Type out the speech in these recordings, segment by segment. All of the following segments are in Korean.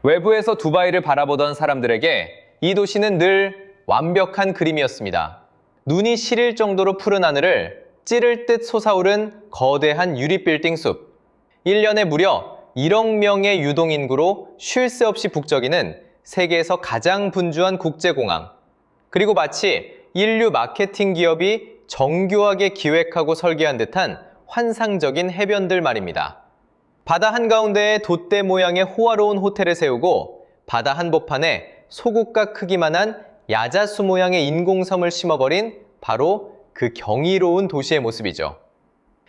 외부에서 두바이를 바라보던 사람들에게 이 도시는 늘 완벽한 그림이었습니다. 눈이 시릴 정도로 푸른 하늘을 찌를 듯 솟아오른 거대한 유리 빌딩 숲. 1년에 무려 1억 명의 유동인구로 쉴 새 없이 북적이는 세계에서 가장 분주한 국제공항. 그리고 마치 인류 마케팅 기업이 정교하게 기획하고 설계한 듯한 환상적인 해변들 말입니다. 바다 한가운데에 돛대 모양의 호화로운 호텔을 세우고 바다 한복판에 소국가 크기만한 야자수 모양의 인공섬을 심어버린 바로 그 경이로운 도시의 모습이죠.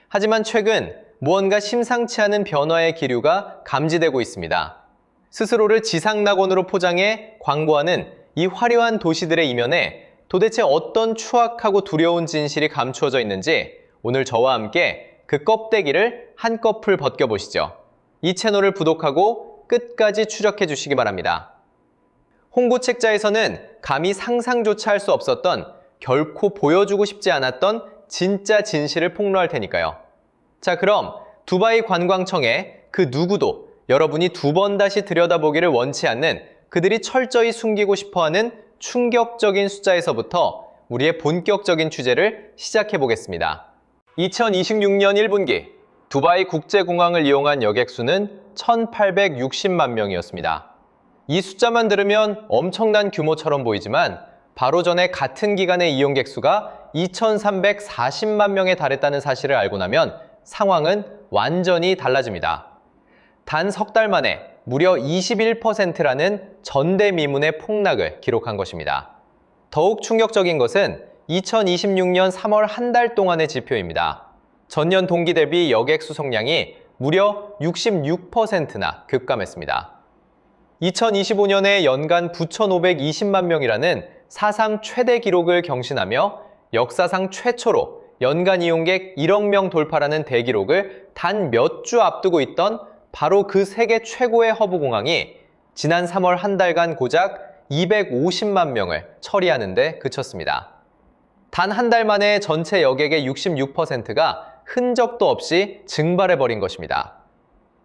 하지만 최근 무언가 심상치 않은 변화의 기류가 감지되고 있습니다. 스스로를 지상낙원으로 포장해 광고하는 이 화려한 도시들의 이면에 도대체 어떤 추악하고 두려운 진실이 감추어져 있는지 오늘 저와 함께 그 껍데기를 한꺼풀 벗겨보시죠. 이 채널을 구독하고 끝까지 추적해 주시기 바랍니다. 홍보 책자에서는 감히 상상조차 할 수 없었던, 결코 보여주고 싶지 않았던 진짜 진실을 폭로할 테니까요. 자, 그럼 두바이 관광청에 그 누구도 여러분이 두 번 다시 들여다보기를 원치 않는, 그들이 철저히 숨기고 싶어하는 충격적인 숫자에서부터 우리의 본격적인 취재를 시작해 보겠습니다. 2026년 1분기 두바이 국제공항을 이용한 여객 수는 1,860만 명이었습니다. 이 숫자만 들으면 엄청난 규모처럼 보이지만 바로 전에 같은 기간의 이용객 수가 2,340만 명에 달했다는 사실을 알고 나면 상황은 완전히 달라집니다. 단 석 달 만에 무려 21%라는 전대미문의 폭락을 기록한 것입니다. 더욱 충격적인 것은 2026년 3월 한 달 동안의 지표입니다. 전년 동기 대비 여객 수송량이 무려 66%나 급감했습니다. 2025년에 연간 9,520만 명이라는 사상 최대 기록을 경신하며 역사상 최초로 연간 이용객 1억 명 돌파라는 대기록을 단 몇 주 앞두고 있던 바로 그 세계 최고의 허브공항이 지난 3월 한 달간 고작 250만 명을 처리하는 데 그쳤습니다. 단 한 달 만에 전체 여객의 66%가 흔적도 없이 증발해버린 것입니다.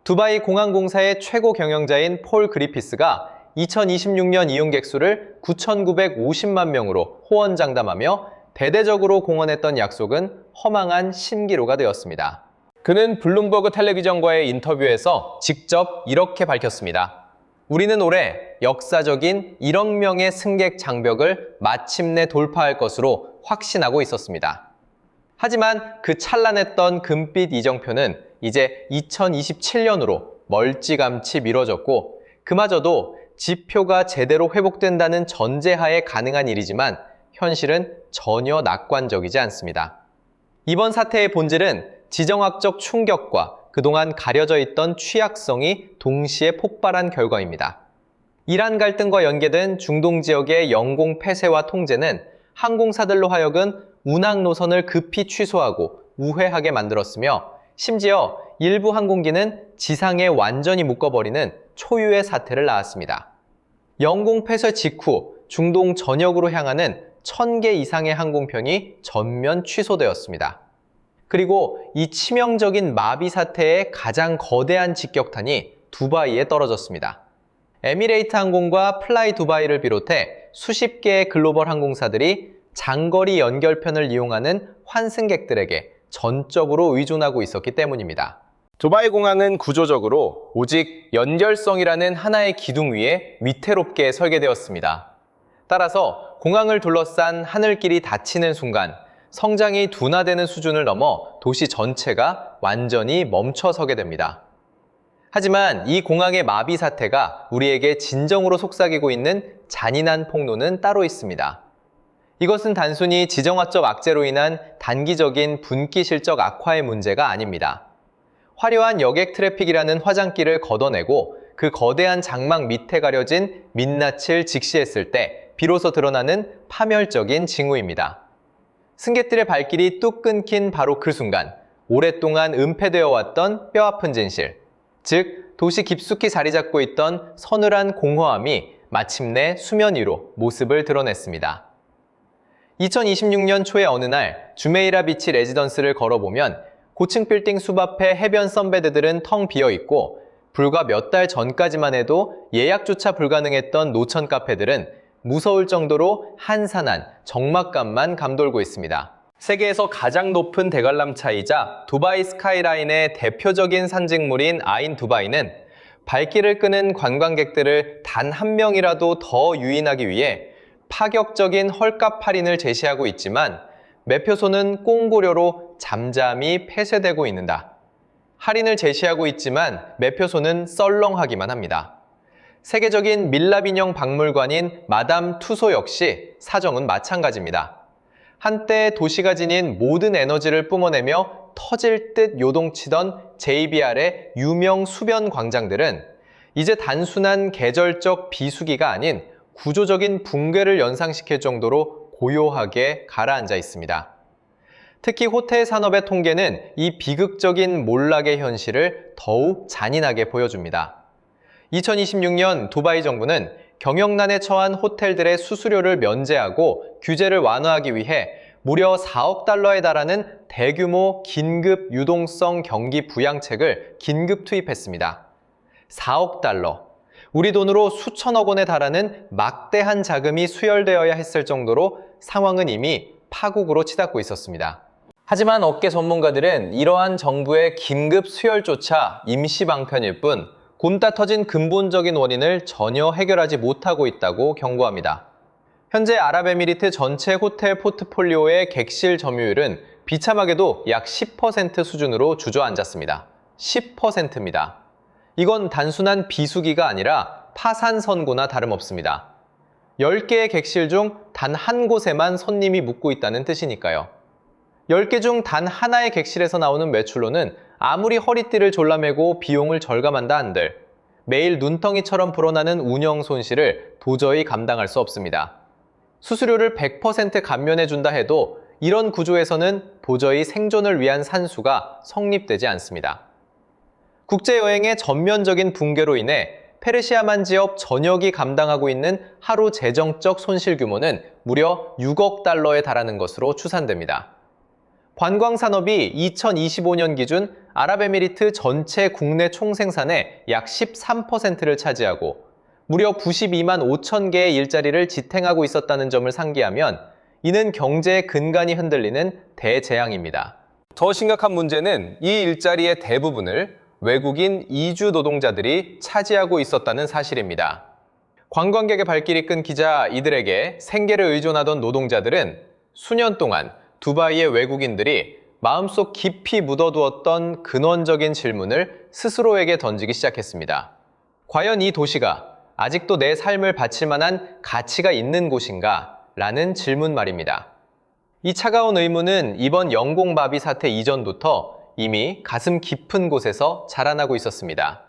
두바이 공항공사의 최고 경영자인 폴 그리피스가 2026년 이용객 수를 9,950만 명으로 호언장담하며 대대적으로 공언했던 약속은 허망한 신기루가 되었습니다. 그는 블룸버그 텔레비전과의 인터뷰에서 직접 이렇게 밝혔습니다. 우리는 올해 역사적인 1억 명의 승객 장벽을 마침내 돌파할 것으로 확신하고 있었습니다. 하지만 그 찬란했던 금빛 이정표는 이제 2027년으로 멀찌감치 미뤄졌고, 그마저도 지표가 제대로 회복된다는 전제하에 가능한 일이지만 현실은 전혀 낙관적이지 않습니다. 이번 사태의 본질은 지정학적 충격과 그동안 가려져 있던 취약성이 동시에 폭발한 결과입니다. 이란 갈등과 연계된 중동 지역의 영공 폐쇄와 통제는 항공사들로 하여금 운항 노선을 급히 취소하고 우회하게 만들었으며, 심지어 일부 항공기는 지상에 완전히 묶어버리는 초유의 사태를 낳았습니다. 영공 폐쇄 직후 중동 전역으로 향하는 1,000개 이상의 항공편이 전면 취소되었습니다. 그리고 이 치명적인 마비 사태의 가장 거대한 직격탄이 두바이에 떨어졌습니다. 에미레이트 항공과 플라이 두바이를 비롯해 수십 개의 글로벌 항공사들이 장거리 연결편을 이용하는 환승객들에게 전적으로 의존하고 있었기 때문입니다. 두바이 공항은 구조적으로 오직 연결성이라는 하나의 기둥 위에 위태롭게 설계되었습니다. 따라서 공항을 둘러싼 하늘길이 닫히는 순간 성장이 둔화되는 수준을 넘어 도시 전체가 완전히 멈춰서게 됩니다. 하지만 이 공항의 마비 사태가 우리에게 진정으로 속삭이고 있는 잔인한 폭로는 따로 있습니다. 이것은 단순히 지정학적 악재로 인한 단기적인 분기 실적 악화의 문제가 아닙니다. 화려한 여객 트래픽이라는 화장길을 걷어내고 그 거대한 장막 밑에 가려진 민낯을 직시했을 때 비로소 드러나는 파멸적인 징후입니다. 승객들의 발길이 뚝 끊긴 바로 그 순간, 오랫동안 은폐되어 왔던 뼈아픈 진실, 즉 도시 깊숙이 자리 잡고 있던 서늘한 공허함이 마침내 수면 위로 모습을 드러냈습니다. 2026년 초의 어느 날 주메이라 비치 레지던스를 걸어보면 고층 빌딩 숲 앞에 해변 선베드들은 텅 비어있고 불과 몇 달 전까지만 해도 예약조차 불가능했던 노천 카페들은 무서울 정도로 한산한 적막감만 감돌고 있습니다. 세계에서 가장 높은 대관람차이자 두바이 스카이라인의 대표적인 상징물인 아인 두바이는 발길을 끄는 관광객들을 단 한 명이라도 더 유인하기 위해 파격적인 헐값 할인을 제시하고 있지만 매표소는 꽁고료로 잠잠히 폐쇄되고 있는다. 할인을 제시하고 있지만 매표소는 썰렁하기만 합니다. 세계적인 밀랍인형 박물관인 마담 투소 역시 사정은 마찬가지입니다. 한때 도시가 지닌 모든 에너지를 뿜어내며 터질 듯 요동치던 JBR의 유명 수변 광장들은 이제 단순한 계절적 비수기가 아닌 구조적인 붕괴를 연상시킬 정도로 고요하게 가라앉아 있습니다. 특히 호텔 산업의 통계는 이 비극적인 몰락의 현실을 더욱 잔인하게 보여줍니다. 2026년 두바이 정부는 경영난에 처한 호텔들의 수수료를 면제하고 규제를 완화하기 위해 무려 4억 달러에 달하는 대규모 긴급 유동성 경기 부양책을 긴급 투입했습니다. 4억 달러. 우리 돈으로 수천억 원에 달하는 막대한 자금이 수혈되어야 했을 정도로 상황은 이미 파국으로 치닫고 있었습니다. 하지만 업계 전문가들은 이러한 정부의 긴급 수혈조차 임시 방편일 뿐 굼따 터진 근본적인 원인을 전혀 해결하지 못하고 있다고 경고합니다. 현재 아랍에미리트 전체 호텔 포트폴리오의 객실 점유율은 비참하게도 약 10% 수준으로 주저앉았습니다. 10%입니다. 이건 단순한 비수기가 아니라 파산 선고나 다름없습니다. 10개의 객실 중 단 한 곳에만 손님이 묵고 있다는 뜻이니까요. 10개 중 단 하나의 객실에서 나오는 매출로는 아무리 허리띠를 졸라매고 비용을 절감한다 한들 매일 눈덩이처럼 불어나는 운영 손실을 도저히 감당할 수 없습니다. 수수료를 100% 감면해준다 해도 이런 구조에서는 도저히 생존을 위한 산수가 성립되지 않습니다. 국제여행의 전면적인 붕괴로 인해 페르시아만 지역 전역이 감당하고 있는 하루 재정적 손실 규모는 무려 6억 달러에 달하는 것으로 추산됩니다. 관광산업이 2025년 기준 아랍에미리트 전체 국내 총생산의 약 13%를 차지하고 무려 92만 5천 개의 일자리를 지탱하고 있었다는 점을 상기하면 이는 경제의 근간이 흔들리는 대재앙입니다. 더 심각한 문제는 이 일자리의 대부분을 외국인 이주 노동자들이 차지하고 있었다는 사실입니다. 관광객의 발길이 끊기자 이들에게 생계를 의존하던 노동자들은 수년 동안 두바이의 외국인들이 마음속 깊이 묻어두었던 근원적인 질문을 스스로에게 던지기 시작했습니다. 과연 이 도시가 아직도 내 삶을 바칠 만한 가치가 있는 곳인가? 라는 질문 말입니다. 이 차가운 의문은 이번 영공마비 사태 이전부터 이미 가슴 깊은 곳에서 자라나고 있었습니다.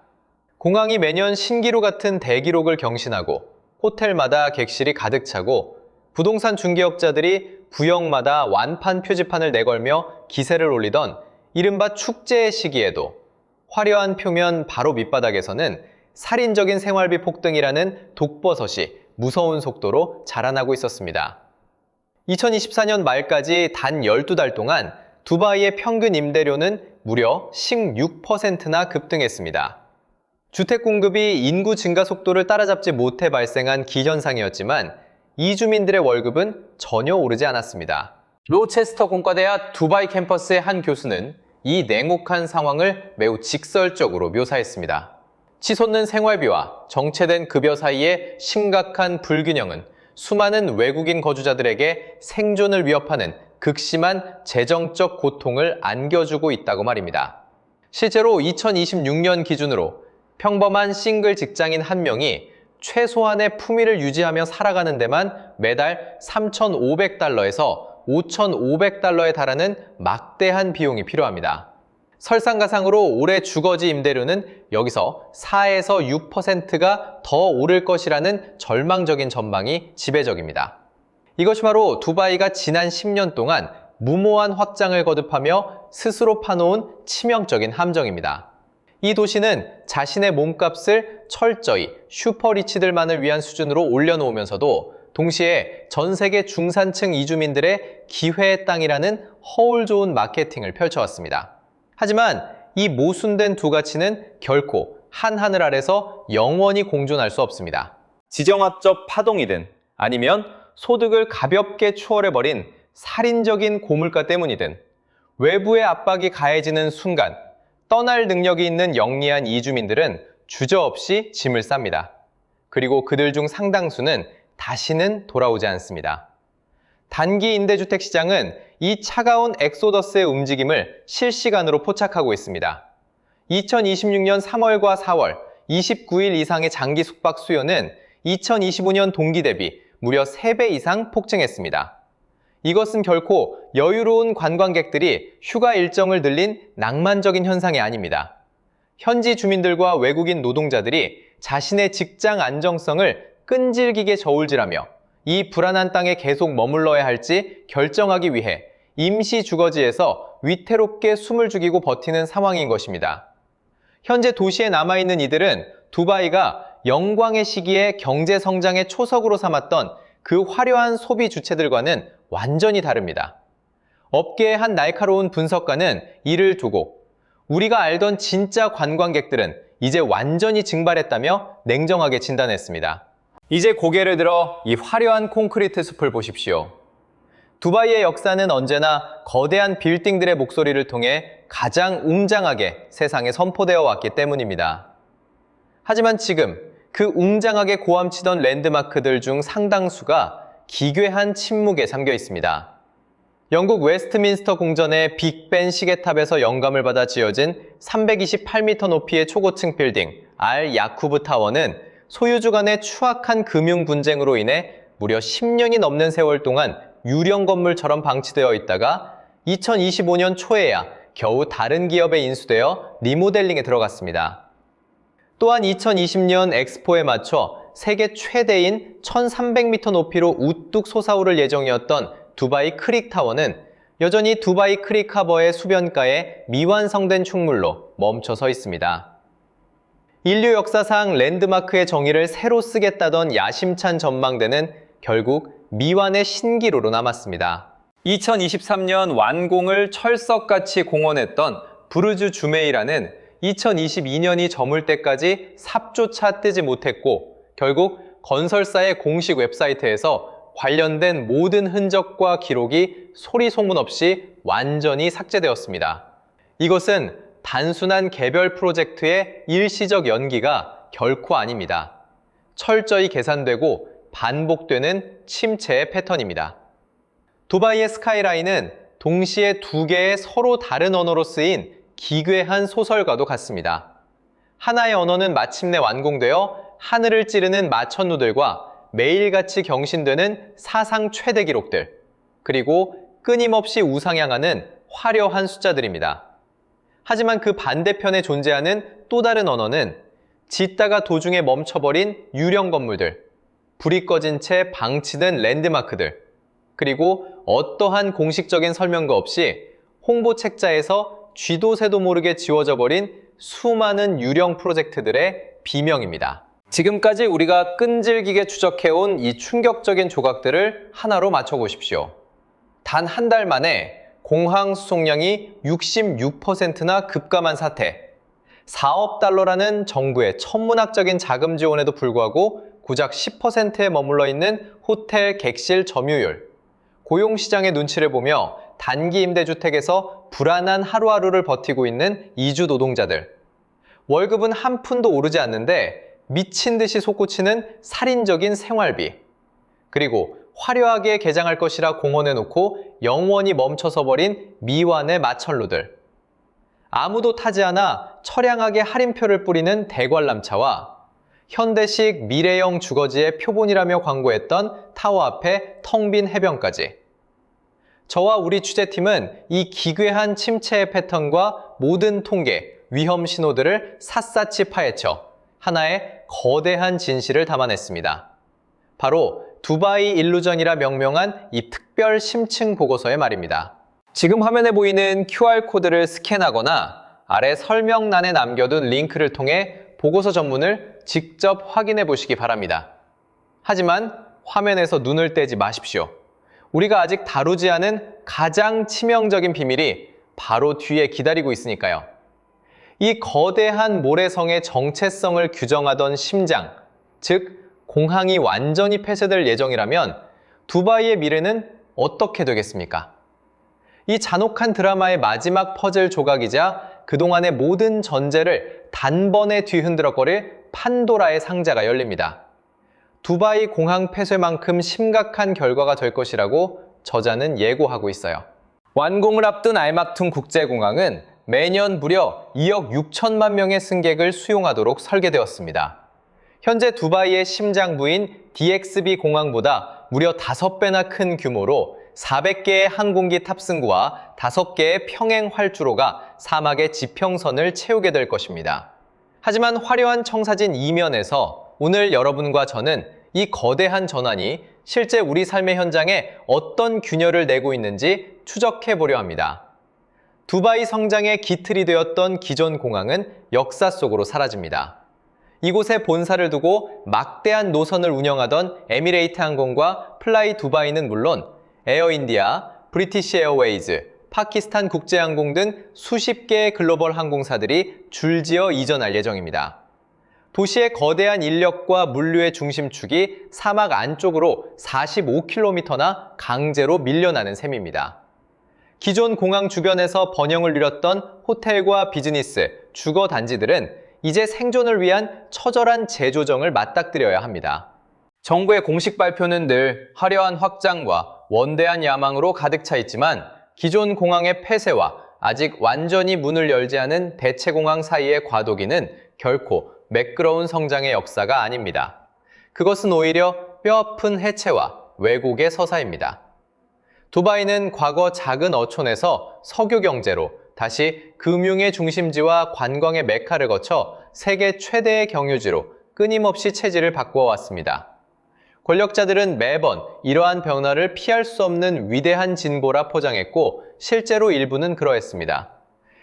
공항이 매년 신기루 같은 대기록을 경신하고 호텔마다 객실이 가득 차고 부동산 중개업자들이 구역마다 완판 표지판을 내걸며 기세를 올리던 이른바 축제의 시기에도 화려한 표면 바로 밑바닥에서는 살인적인 생활비 폭등이라는 독버섯이 무서운 속도로 자라나고 있었습니다. 2024년 말까지 단 12달 동안 두바이의 평균 임대료는 무려 16%나 급등했습니다. 주택 공급이 인구 증가 속도를 따라잡지 못해 발생한 기현상이었지만 이주민들의 월급은 전혀 오르지 않았습니다. 로체스터 공과대학 두바이 캠퍼스의 한 교수는 이 냉혹한 상황을 매우 직설적으로 묘사했습니다. 치솟는 생활비와 정체된 급여 사이의 심각한 불균형은 수많은 외국인 거주자들에게 생존을 위협하는 극심한 재정적 고통을 안겨주고 있다고 말입니다. 실제로 2026년 기준으로 평범한 싱글 직장인 한 명이 최소한의 품위를 유지하며 살아가는 데만 매달 3,500달러에서 5,500달러에 달하는 막대한 비용이 필요합니다. 설상가상으로 올해 주거지 임대료는 여기서 4에서 6%가 더 오를 것이라는 절망적인 전망이 지배적입니다. 이것이 바로 두바이가 지난 10년 동안 무모한 확장을 거듭하며 스스로 파놓은 치명적인 함정입니다. 이 도시는 자신의 몸값을 철저히 슈퍼리치들만을 위한 수준으로 올려놓으면서도 동시에 전 세계 중산층 이주민들의 기회의 땅이라는 허울 좋은 마케팅을 펼쳐왔습니다. 하지만 이 모순된 두 가치는 결코 한 하늘 아래서 영원히 공존할 수 없습니다. 지정학적 파동이든 아니면 소득을 가볍게 추월해버린 살인적인 고물가 때문이든 외부의 압박이 가해지는 순간 떠날 능력이 있는 영리한 이주민들은 주저없이 짐을 쌉니다. 그리고 그들 중 상당수는 다시는 돌아오지 않습니다. 단기 임대주택 시장은 이 차가운 엑소더스의 움직임을 실시간으로 포착하고 있습니다. 2026년 3월과 4월 29일 이상의 장기 숙박 수요는 2025년 동기 대비 무려 3배 이상 폭증했습니다. 이것은 결코 여유로운 관광객들이 휴가 일정을 늘린 낭만적인 현상이 아닙니다. 현지 주민들과 외국인 노동자들이 자신의 직장 안정성을 끈질기게 저울질하며 이 불안한 땅에 계속 머물러야 할지 결정하기 위해 임시 주거지에서 위태롭게 숨을 죽이고 버티는 상황인 것입니다. 현재 도시에 남아있는 이들은 두바이가 영광의 시기에 경제 성장의 초석으로 삼았던 그 화려한 소비 주체들과는 완전히 다릅니다. 업계의 한 날카로운 분석가는 이를 두고 우리가 알던 진짜 관광객들은 이제 완전히 증발했다며 냉정하게 진단했습니다. 이제 고개를 들어 이 화려한 콘크리트 숲을 보십시오. 두바이의 역사는 언제나 거대한 빌딩들의 목소리를 통해 가장 웅장하게 세상에 선포되어 왔기 때문입니다. 하지만 지금 그 웅장하게 고함치던 랜드마크들 중 상당수가 기괴한 침묵에 잠겨 있습니다. 영국 웨스트민스터 궁전의 빅벤 시계탑에서 영감을 받아 지어진 328m 높이의 초고층 빌딩 알 야쿠브 타워는 소유주 간의 추악한 금융 분쟁으로 인해 무려 10년이 넘는 세월 동안 유령 건물처럼 방치되어 있다가 2025년 초에야 겨우 다른 기업에 인수되어 리모델링에 들어갔습니다. 또한 2020년 엑스포에 맞춰 세계 최대인 1300m 높이로 우뚝 솟아오를 예정이었던 두바이 크릭타워는 여전히 두바이 크릭하버의 수변가에 미완성된 축물로 멈춰 서 있습니다. 인류 역사상 랜드마크의 정의를 새로 쓰겠다던 야심찬 전망대는 결국 미완의 신기루로 남았습니다. 2023년 완공을 철석같이 공언했던 부르주 주메이라는 2022년이 저물 때까지 삽조차 뜨지 못했고 결국 건설사의 공식 웹사이트에서 관련된 모든 흔적과 기록이 소리 소문 없이 완전히 삭제되었습니다. 이것은 단순한 개별 프로젝트의 일시적 연기가 결코 아닙니다. 철저히 계산되고 반복되는 침체의 패턴입니다. 두바이의 스카이라인은 동시에 두 개의 서로 다른 언어로 쓰인 기괴한 소설과도 같습니다. 하나의 언어는 마침내 완공되어 하늘을 찌르는 마천루들과 매일같이 경신되는 사상 최대 기록들, 그리고 끊임없이 우상향하는 화려한 숫자들입니다. 하지만 그 반대편에 존재하는 또 다른 언어는 짓다가 도중에 멈춰버린 유령 건물들, 불이 꺼진 채 방치된 랜드마크들, 그리고 어떠한 공식적인 설명도 없이 홍보 책자에서 쥐도 새도 모르게 지워져 버린 수많은 유령 프로젝트들의 비명입니다. 지금까지 우리가 끈질기게 추적해온 이 충격적인 조각들을 하나로 맞춰보십시오. 단 한 달 만에 공항 수송량이 66%나 급감한 사태, 4억 달러라는 정부의 천문학적인 자금 지원에도 불구하고 고작 10%에 머물러 있는 호텔 객실 점유율, 고용시장의 눈치를 보며 단기 임대주택에서 불안한 하루하루를 버티고 있는 이주 노동자들, 월급은 한 푼도 오르지 않는데 미친 듯이 솟구치는 살인적인 생활비, 그리고 화려하게 개장할 것이라 공언해놓고 영원히 멈춰서 버린 미완의 마천루들, 아무도 타지 않아 처량하게 할인표를 뿌리는 대관람차와 현대식 미래형 주거지의 표본이라며 광고했던 타워 앞에 텅 빈 해변까지. 저와 우리 취재팀은 이 기괴한 침체의 패턴과 모든 통계, 위험 신호들을 샅샅이 파헤쳐 하나의 거대한 진실을 담아냈습니다. 바로 두바이 일루전이라 명명한 이 특별 심층 보고서의 말입니다. 지금 화면에 보이는 QR코드를 스캔하거나 아래 설명란에 남겨둔 링크를 통해 보고서 전문을 직접 확인해 보시기 바랍니다. 하지만 화면에서 눈을 떼지 마십시오. 우리가 아직 다루지 않은 가장 치명적인 비밀이 바로 뒤에 기다리고 있으니까요. 이 거대한 모래성의 정체성을 규정하던 심장, 즉 공항이 완전히 폐쇄될 예정이라면 두바이의 미래는 어떻게 되겠습니까? 이 잔혹한 드라마의 마지막 퍼즐 조각이자 그동안의 모든 전제를 단번에 뒤흔들어버릴 판도라의 상자가 열립니다. 두바이 공항 폐쇄만큼 심각한 결과가 될 것이라고 저자는 예고하고 있어요. 완공을 앞둔 알막툼 국제공항은 매년 무려 2억 6천만 명의 승객을 수용하도록 설계되었습니다. 현재 두바이의 심장부인 DXB 공항보다 무려 5배나 큰 규모로 400개의 항공기 탑승구와 5개의 평행 활주로가 사막의 지평선을 채우게 될 것입니다. 하지만 화려한 청사진 이면에서 오늘 여러분과 저는 이 거대한 전환이 실제 우리 삶의 현장에 어떤 균열을 내고 있는지 추적해 보려 합니다. 두바이 성장의 기틀이 되었던 기존 공항은 역사 속으로 사라집니다. 이곳에 본사를 두고 막대한 노선을 운영하던 에미레이트 항공과 플라이 두바이는 물론 에어인디아, 브리티시 에어웨이즈, 파키스탄 국제항공 등 수십 개의 글로벌 항공사들이 줄지어 이전할 예정입니다. 도시의 거대한 인력과 물류의 중심축이 사막 안쪽으로 45km나 강제로 밀려나는 셈입니다. 기존 공항 주변에서 번영을 누렸던 호텔과 비즈니스, 주거 단지들은 이제 생존을 위한 처절한 재조정을 맞닥뜨려야 합니다. 정부의 공식 발표는 늘 화려한 확장과 원대한 야망으로 가득 차 있지만 기존 공항의 폐쇄와 아직 완전히 문을 열지 않은 대체공항 사이의 과도기는 결코 매끄러운 성장의 역사가 아닙니다. 그것은 오히려 뼈아픈 해체와 왜곡의 서사입니다. 두바이는 과거 작은 어촌에서 석유 경제로 다시 금융의 중심지와 관광의 메카를 거쳐 세계 최대의 경유지로 끊임없이 체질을 바꾸어왔습니다. 권력자들은 매번 이러한 변화를 피할 수 없는 위대한 진보라 포장했고 실제로 일부는 그러했습니다.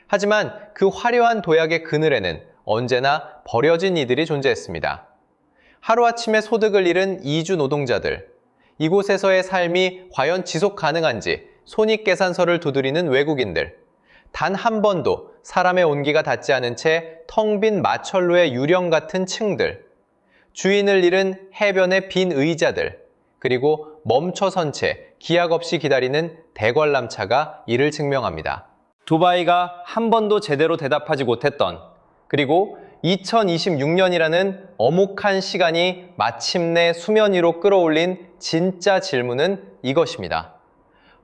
하지만 그 화려한 도약의 그늘에는 언제나 버려진 이들이 존재했습니다. 하루아침에 소득을 잃은 이주 노동자들, 이곳에서의 삶이 과연 지속 가능한지 손익계산서를 두드리는 외국인들, 단 한 번도 사람의 온기가 닿지 않은 채 텅 빈 마철로의 유령 같은 층들, 주인을 잃은 해변의 빈 의자들, 그리고 멈춰선 채 기약 없이 기다리는 대관람차가 이를 증명합니다. 두바이가 한 번도 제대로 대답하지 못했던, 그리고 2026년이라는 엄혹한 시간이 마침내 수면 위로 끌어올린 진짜 질문은 이것입니다.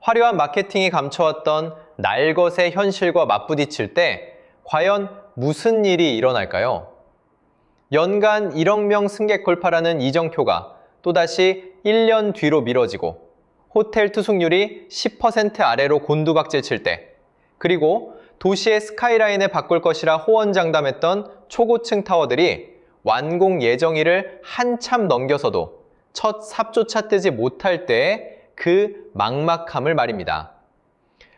화려한 마케팅이 감춰왔던 날것의 현실과 맞부딪힐 때 과연 무슨 일이 일어날까요? 연간 1억 명 승객 돌파라는 이정표가 또다시 1년 뒤로 미뤄지고 호텔 투숙률이 10% 아래로 곤두박질 칠 때, 그리고 도시의 스카이라인을 바꿀 것이라 호언장담했던 초고층 타워들이 완공 예정일을 한참 넘겨서도 첫 삽조차 뜨지 못할 때의 그 막막함을 말입니다.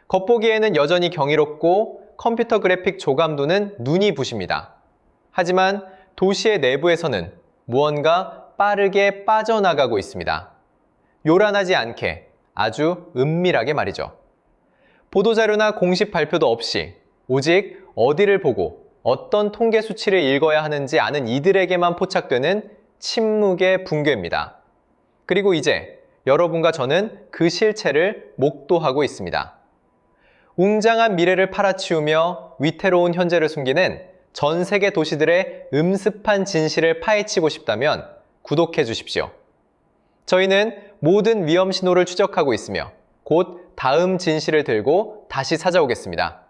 겉보기에는 여전히 경이롭고 컴퓨터 그래픽 조감도는 눈이 부십니다. 하지만 도시의 내부에서는 무언가 빠르게 빠져나가고 있습니다. 요란하지 않게, 아주 은밀하게 말이죠. 보도자료나 공식 발표도 없이 오직 어디를 보고 어떤 통계 수치를 읽어야 하는지 아는 이들에게만 포착되는 침묵의 붕괴입니다. 그리고 이제 여러분과 저는 그 실체를 목도하고 있습니다. 웅장한 미래를 팔아치우며 위태로운 현재를 숨기는 전 세계 도시들의 음습한 진실을 파헤치고 싶다면 구독해 주십시오. 저희는 모든 위험 신호를 추적하고 있으며 곧 다음 진실을 들고 다시 찾아오겠습니다.